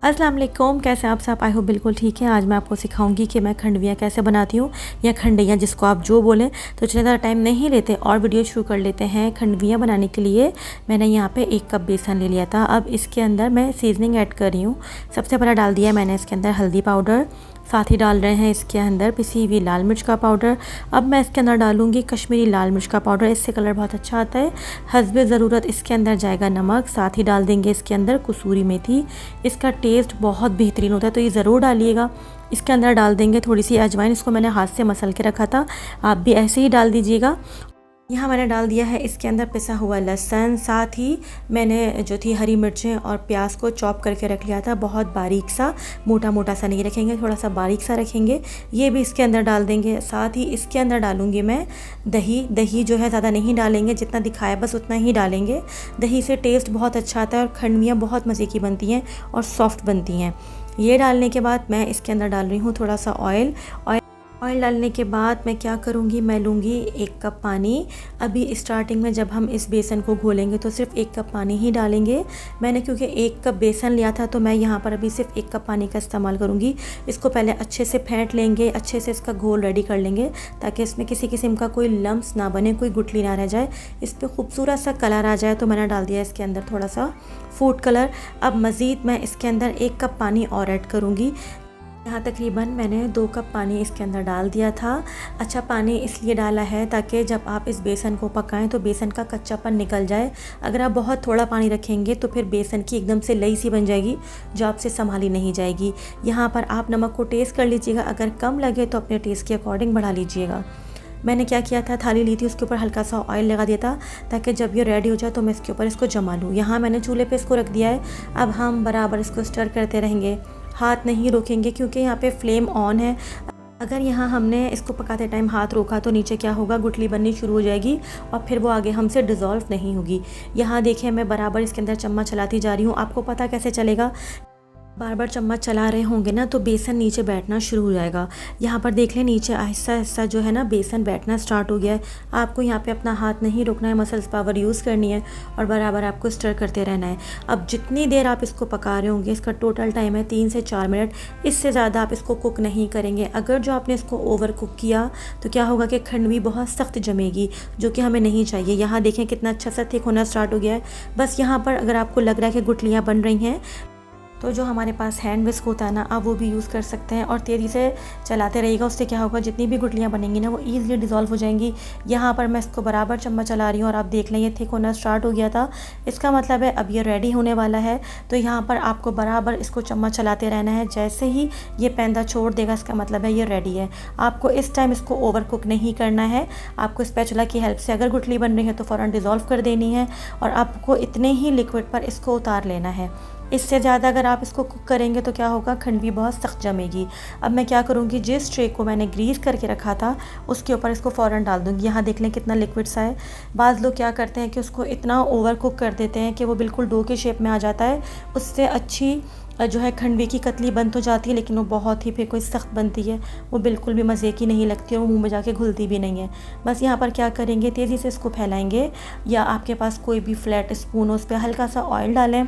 अस्सलाम वालेकुम, कैसे आप सब? आई होप बिल्कुल ठीक है। आज मैं आपको सिखाऊंगी कि मैं खंडवियाँ कैसे बनाती हूँ या खंडइयाँ, जिसको आप जो बोलें। तो चलिए ज़्यादा टाइम नहीं लेते और वीडियो शुरू कर लेते हैं। खंडवियाँ बनाने के लिए मैंने यहाँ पे 1 कप बेसन ले लिया था। अब इसके अंदर मैं सीजनिंग ऐड कर रही हूँ। सबसे पहले डाल दिया मैंने इसके अंदर हल्दी पाउडर, साथ ही डाल रहे हैं इसके अंदर पिसी हुई लाल मिर्च का पाउडर। अब मैं इसके अंदर डालूंगी कश्मीरी लाल मिर्च का पाउडर, इससे कलर बहुत अच्छा आता है। हस्बे ज़रूरत इसके अंदर जाएगा नमक, साथ ही डाल देंगे इसके अंदर कसूरी मेथी। इसका टेस्ट बहुत बेहतरीन होता है, तो ये ज़रूर डालिएगा। इसके अंदर डाल देंगे थोड़ी सी अजवाइन, इसको मैंने हाथ से मसल के रखा था, आप भी ऐसे ही डाल दीजिएगा। यहाँ मैंने डाल दिया है इसके अंदर पिसा हुआ लहसुन, साथ ही मैंने जो थी हरी मिर्चें और प्याज को चॉप करके रख लिया था। बहुत बारीक सा, मोटा मोटा सा नहीं रखेंगे, थोड़ा सा बारीक सा रखेंगे। ये भी इसके अंदर डाल देंगे। साथ ही इसके अंदर डालूंगी मैं दही। दही जो है ज़्यादा नहीं डालेंगे, जितना दिखाया बस उतना ही डालेंगे। दही से टेस्ट बहुत अच्छा आता है और खंडवियाँ बहुत मज़े की बनती हैं और सॉफ्ट बनती हैं। ये डालने के बाद मैं इसके अंदर डाल रही हूँ थोड़ा सा ऑयल। ऑयल डालने के बाद मैं क्या करूँगी, मैं लूँगी 1 कप पानी। अभी स्टार्टिंग में जब हम इस बेसन को घोलेंगे तो सिर्फ 1 कप पानी ही डालेंगे। मैंने क्योंकि 1 कप बेसन लिया था, तो मैं यहाँ पर अभी सिर्फ 1 कप पानी का इस्तेमाल करूँगी। इसको पहले अच्छे से फेंट लेंगे, अच्छे से इसका घोल रेडी कर लेंगे, ताकि इसमें किसी किस्म का कोई लम्स ना बने, कोई गुठली ना रह जाए, इस पर खूबसूरत सा कलर आ जाए। तो मैंने डाल दिया इसके अंदर थोड़ा सा फूड कलर। अब मज़ीद मैं इसके अंदर 1 कप पानी और ऐड करूँगी। यहाँ तकरीबन मैंने 2 कप पानी इसके अंदर डाल दिया था। अच्छा, पानी इसलिए डाला है ताकि जब आप इस बेसन को पकाएं तो बेसन का कच्चापन निकल जाए। अगर आप बहुत थोड़ा पानी रखेंगे तो फिर बेसन की एकदम से लई सी बन जाएगी, जो आपसे संभाली नहीं जाएगी। यहाँ पर आप नमक को टेस्ट कर लीजिएगा, अगर कम लगे तो अपने टेस्ट के अकॉर्डिंग बढ़ा लीजिएगा। मैंने क्या किया था, थाली ली थी, उसके ऊपर हल्का सा ऑयल लगा दिया था, ताकि जब ये रेडी हो जाए तो मैं इसके ऊपर इसको जमा लूँ। यहाँ मैंने चूल्हे पे इसको रख दिया है। अब हम बराबर इसको स्टर करते रहेंगे, हाथ नहीं रोकेंगे, क्योंकि यहाँ पे फ्लेम ऑन है। अगर यहाँ हमने इसको पकाते टाइम हाथ रोका तो नीचे क्या होगा, गुठली बननी शुरू हो जाएगी और फिर वो आगे हमसे डिज़ोल्व नहीं होगी। यहाँ देखिए, मैं बराबर इसके अंदर चम्मच चलाती जा रही हूँ। आपको पता कैसे चलेगा, बार बार चम्मच चला रहे होंगे ना तो बेसन नीचे बैठना शुरू हो जाएगा। यहाँ पर देख लें, नीचे आहिस्ता आहिस्ता जो है ना बेसन बैठना स्टार्ट हो गया है। आपको यहाँ पे अपना हाथ नहीं रोकना है, मसल्स पावर यूज़ करनी है और बराबर आपको स्टर करते रहना है। अब जितनी देर आप इसको पका रहे होंगे, इसका टोटल टाइम है 3 से 4 मिनट। इससे ज़्यादा आप इसको कुक नहीं करेंगे। अगर जो आपने इसको ओवर कुक किया तो क्या होगा कि खंडवी बहुत सख्त जमेगी, जो कि हमें नहीं चाहिए। यहाँ देखें कितना अच्छा सा थिक होना स्टार्ट हो गया है। बस यहाँ पर अगर आपको लग रहा है कि गुठलियाँ बन रही हैं, तो जो हमारे पास हैंड विस्क होता है ना, आप वो भी यूज़ कर सकते हैं और तेज़ी से चलाते रहिएगा। उससे क्या होगा, जितनी भी गुठलियाँ बनेंगी ना वो ईज़िली डिज़ोल्व हो जाएंगी। यहाँ पर मैं इसको बराबर चम्मच चला रही हूँ और आप देख लें ये थिक होना स्टार्ट हो गया था। इसका मतलब है अब ये रेडी होने वाला है। तो यहाँ पर आपको बराबर इसको चम्मच चलाते रहना है। जैसे ही ये पैंदा छोड़ देगा, इसका मतलब है ये रेडी है। आपको इस टाइम इसको ओवर कुक नहीं करना है। आपको स्पैचुला की हेल्प से अगर गुठली बन रही है तो फ़ौरन डिज़ोल्व कर देनी है और आपको इतने ही लिक्विड पर इसको उतार लेना है। इससे ज़्यादा अगर आप इसको कुक करेंगे तो क्या होगा, खंडवी बहुत सख्त जमेगी। अब मैं क्या करूँगी, जिस ट्रे को मैंने ग्रीस करके रखा था उसके ऊपर इसको फ़ौरन डाल दूँगी। यहाँ देख लें कितना लिक्विड सा है। बाज़ लोग क्या करते हैं कि उसको इतना ओवर कुक कर देते हैं कि वो बिल्कुल डो के शेप में आ जाता है। उससे अच्छी जो है खंडवी की कतली बन तो जाती है, लेकिन वो बहुत ही फिर कोई सख्त बनती है, वो बिल्कुल भी मज़े की नहीं लगती और मुँह में जाके घुलती भी नहीं है। बस यहाँ पर क्या करेंगे, तेज़ी से इसको फैलाएँगे, या आपके पास कोई भी फ्लैट स्पून हो, उस पर हल्का सा ऑयल डालें।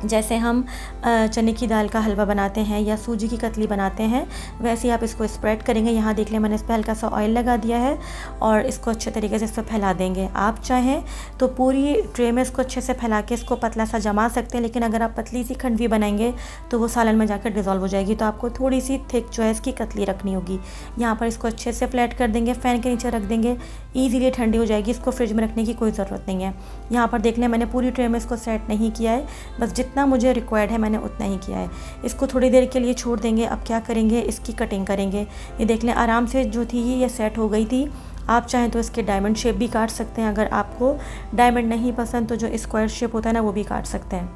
जैसे हम चने की दाल का हलवा बनाते हैं या सूजी की कतली बनाते हैं, वैसे ही आप इसको स्प्रेड करेंगे। यहाँ देख लें, मैंने इस पर हल्का सा ऑयल लगा दिया है और इसको अच्छे तरीके से इस पर फैला देंगे। आप चाहें तो पूरी ट्रे में इसको अच्छे से फैला के इसको पतला सा जमा सकते हैं, लेकिन अगर आप पतली सी खंडवी बनाएंगे तो वो सालन में जाकर डिज़ोल्व हो जाएगी। तो आपको थोड़ी सी थिक जो है इसकी कतली रखनी होगी। यहाँ पर इसको अच्छे से फ्लैट कर देंगे, फ़ैन के नीचे रख देंगे, ईज़िली ठंडी हो जाएगी। इसको फ्रिज में रखने की कोई ज़रूरत नहीं है। यहाँ पर देख लें, मैंने पूरी ट्रे में इसको सेट नहीं किया है, बस जितना मुझे रिक्वायर्ड है मैंने उतना ही किया है। इसको थोड़ी देर के लिए छोड़ देंगे। अब क्या करेंगे, इसकी कटिंग करेंगे। ये देख लें, आराम से जो थी ये सेट हो गई थी। आप चाहें तो इसके डायमंड शेप भी काट सकते हैं। अगर आपको डायमंड नहीं पसंद तो जो स्क्वायर शेप होता है ना वो भी काट सकते हैं।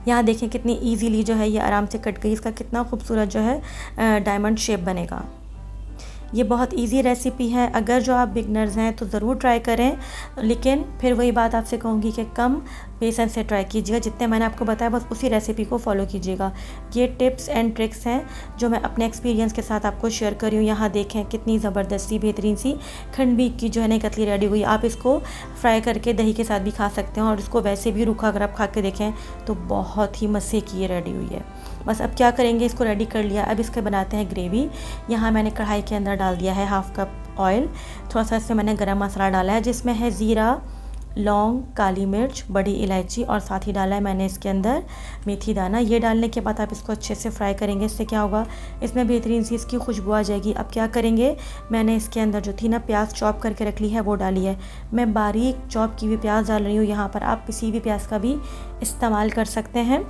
यहाँ देखें कितनी ईजीली जो है ये आराम से कट गई। इसका कितना खूबसूरत जो है डायमंड शेप बनेगा। ये बहुत इजी रेसिपी है। अगर जो आप बिगनर्स हैं तो ज़रूर ट्राई करें, लेकिन फिर वही बात आपसे कहूँगी कि कम पेशेंस से ट्राई कीजिएगा। जितने मैंने आपको बताया बस उसी रेसिपी को फॉलो कीजिएगा। ये टिप्स एंड ट्रिक्स हैं जो मैं अपने एक्सपीरियंस के साथ आपको शेयर कर रही हूँ। यहाँ देखें कितनी ज़बरदस्त सी बेहतरीन सी खंडवी की जो है ना कतली रेडी हुई। आप इसको फ्राई करके दही के साथ भी खा सकते हैं और इसको वैसे भी रूखा अगर आप खा के देखें तो बहुत ही मज़े की ये रेडी हुई है। बस अब क्या करेंगे, इसको रेडी कर लिया, अब इसके बनाते हैं ग्रेवी। यहाँ मैंने कढ़ाई के अंदर डाल दिया है 1/2 कप ऑयल। थोड़ा सा इसमें मैंने गरम मसाला डाला है जिसमें है ज़ीरा, लौंग, काली मिर्च, बड़ी इलायची और साथ ही डाला है मैंने इसके अंदर मेथी दाना। ये डालने के बाद आप इसको अच्छे से फ्राई करेंगे। इससे क्या होगा, इसमें बेहतरीन सी इसकी खुशबू आ जाएगी। अब क्या करेंगे, मैंने इसके अंदर जो थी ना प्याज चॉप करके रख ली है वो डाली है। मैं बारीक चॉप की हुई प्याज डाल रही हूँ। यहाँ पर आप किसी भी प्याज का भी इस्तेमाल कर सकते हैं।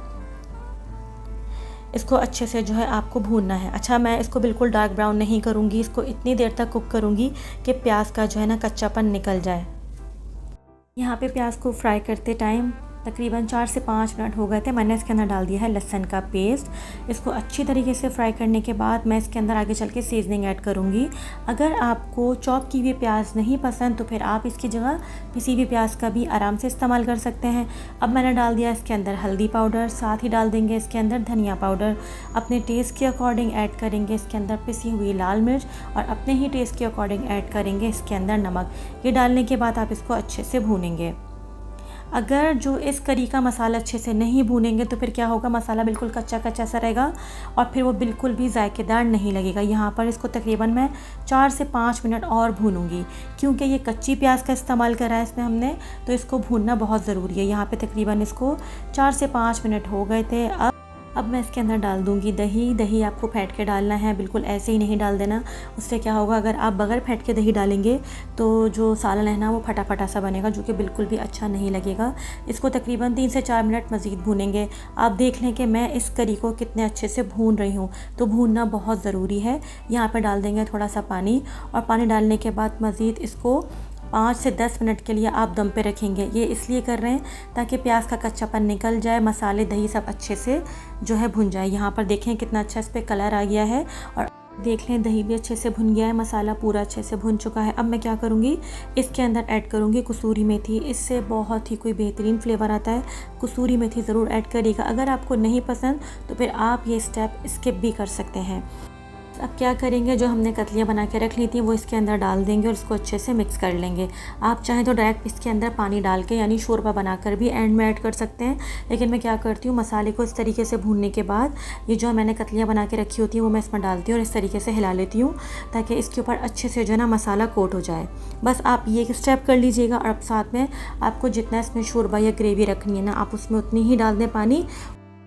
इसको अच्छे से जो है आपको भूनना है। अच्छा, मैं इसको बिल्कुल डार्क ब्राउन नहीं करूँगी, इसको इतनी देर तक कुक करूँगी कि प्याज का जो है ना कच्चापन निकल जाए। यहाँ पे प्याज को फ्राई करते टाइम तकरीबन 4 से 5 मिनट हो गए थे। मैंने इसके अंदर डाल दिया है लहसुन का पेस्ट। इसको अच्छी तरीके से फ्राई करने के बाद मैं इसके अंदर आगे चल के सीजनिंग ऐड करूँगी। अगर आपको चॉप की हुई प्याज नहीं पसंद तो फिर आप इसकी जगह किसी भी प्याज का भी आराम से इस्तेमाल कर सकते हैं। अब मैंने डाल दिया इसके अंदर हल्दी पाउडर, साथ ही डाल देंगे इसके अंदर धनिया पाउडर। अपने टेस्ट के अकॉर्डिंग ऐड करेंगे इसके अंदर पिसी हुई लाल मिर्च और अपने ही टेस्ट के अकॉर्डिंग ऐड करेंगे इसके अंदर नमक। ये डालने के बाद आप इसको अच्छे से भूनेंगे। अगर जो इस करी का मसाला अच्छे से नहीं भूनेंगे तो फिर क्या होगा, मसाला बिल्कुल कच्चा कच्चा सा रहेगा और फिर वो बिल्कुल भी जायकेदार नहीं लगेगा। यहाँ पर इसको तकरीबन मैं 4 से 5 मिनट और भूनूंगी क्योंकि ये कच्ची प्याज का इस्तेमाल करा है इसमें हमने, तो इसको भूनना बहुत ज़रूरी है। यहाँ पे तकरीबन इसको 4 से 5 मिनट हो गए थे। अब मैं इसके अंदर डाल दूंगी दही। दही आपको फेंट के डालना है, बिल्कुल ऐसे ही नहीं डाल देना। उससे क्या होगा, अगर आप बगैर फेंट के दही डालेंगे तो जो सालन है ना वो फटा फटा सा बनेगा जो कि बिल्कुल भी अच्छा नहीं लगेगा। इसको तकरीबन 3 से 4 मिनट मज़ीद भूनेंगे। आप देख लें कि मैं इस करी को कितने अच्छे से भून रही हूँ, तो भूनना बहुत ज़रूरी है। यहाँ पर डाल देंगे थोड़ा सा पानी और पानी डालने के बाद मज़ीद इसको 5 से 10 मिनट के लिए आप दम पे रखेंगे। ये इसलिए कर रहे हैं ताकि प्याज का कच्चापन निकल जाए, मसाले दही सब अच्छे से जो है भुन जाए। यहाँ पर देखें कितना अच्छा इस पर कलर आ गया है और देख लें दही भी अच्छे से भुन गया है, मसाला पूरा अच्छे से भुन चुका है। अब मैं क्या करूँगी, इसके अंदर ऐड करूँगी कसूरी मेथी। इससे बहुत ही कोई बेहतरीन फ्लेवर आता है। कसूरी मेथी ज़रूर ऐड करिएगा। अगर आपको नहीं पसंद तो फिर आप ये स्टेप स्किप भी कर सकते हैं। अब क्या करेंगे, जो हमने कतलियाँ बना के रख ली थी वो इसके अंदर डाल देंगे और इसको अच्छे से मिक्स कर लेंगे। आप चाहें तो डायरेक्ट इसके अंदर पानी डाल के यानी शोरबा बनाकर भी एंड में ऐड कर सकते हैं, लेकिन मैं क्या करती हूँ, मसाले को इस तरीके से भूनने के बाद ये जो मैंने कतलियाँ बना के रखी होती हैं वो मैं इसमें डालती हूँ और इस तरीके से हिला लेती हूँ ताकि इसके ऊपर अच्छे से जो है ना मसाला कोट हो जाए। बस आप ये स्टेप कर लीजिएगा। और अब साथ में आपको जितना इसमें शोरबा या ग्रेवी रखनी है ना, आप उसमें उतनी ही डाल दें पानी।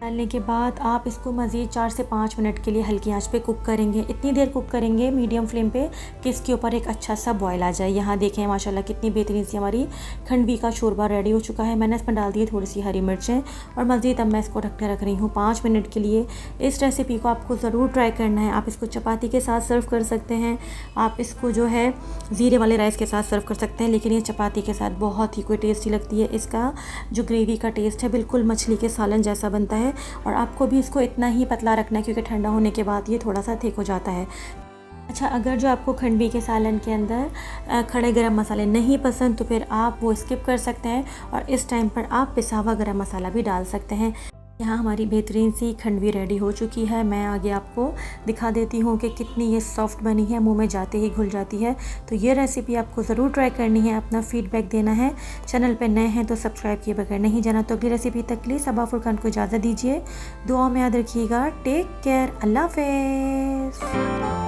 डालने के बाद आप इसको मज़ीद 4 से 5 मिनट के लिए हल्की आंच पे कुक करेंगे। इतनी देर कुक करेंगे मीडियम फ्लेम पे कि इसके ऊपर एक अच्छा सा बॉयल आ जाए। यहाँ देखें माशाल्लाह कितनी बेहतरीन सी हमारी खंडवी का शोरबा रेडी हो चुका है। मैंने इसमें डाल दी थोड़ी सी हरी मिर्चें और मज़ीद अब मैं इसको ढक के रख रही हूँ 5 मिनट के लिए। इस रेसिपी को आपको ज़रूर ट्राई करना है। आप इसको चपाती के साथ सर्व कर सकते हैं, आप इसको जो है ज़ीरे वाले राइस के साथ सर्व कर सकते हैं, लेकिन ये चपाती के साथ बहुत ही कोई टेस्टी लगती है। इसका जो ग्रेवी का टेस्ट है बिल्कुल मछली के सालन जैसा बनता है और आपको भी इसको इतना ही पतला रखना है क्योंकि ठंडा होने के बाद ये थोड़ा सा थिक हो जाता है। अच्छा, अगर जो आपको खंडवी के सालन के अंदर खड़े गरम मसाले नहीं पसंद तो फिर आप वो स्किप कर सकते हैं और इस टाइम पर आप पिसा हुआ गरम मसाला भी डाल सकते हैं। यहाँ हमारी बेहतरीन सी खंडवी रेडी हो चुकी है। मैं आगे आपको दिखा देती हूँ कि कितनी ये सॉफ्ट बनी है, मुंह में जाते ही घुल जाती है। तो ये रेसिपी आपको ज़रूर ट्राई करनी है, अपना फीडबैक देना है। चैनल पे नए हैं तो सब्सक्राइब किए बगैर नहीं जाना। तो अगली रेसिपी तक के लिए सबा फुरकान को इजाज़त दीजिए। दुआ में याद रखिएगा। टेक केयर, अल्लाह हाफ़िज़।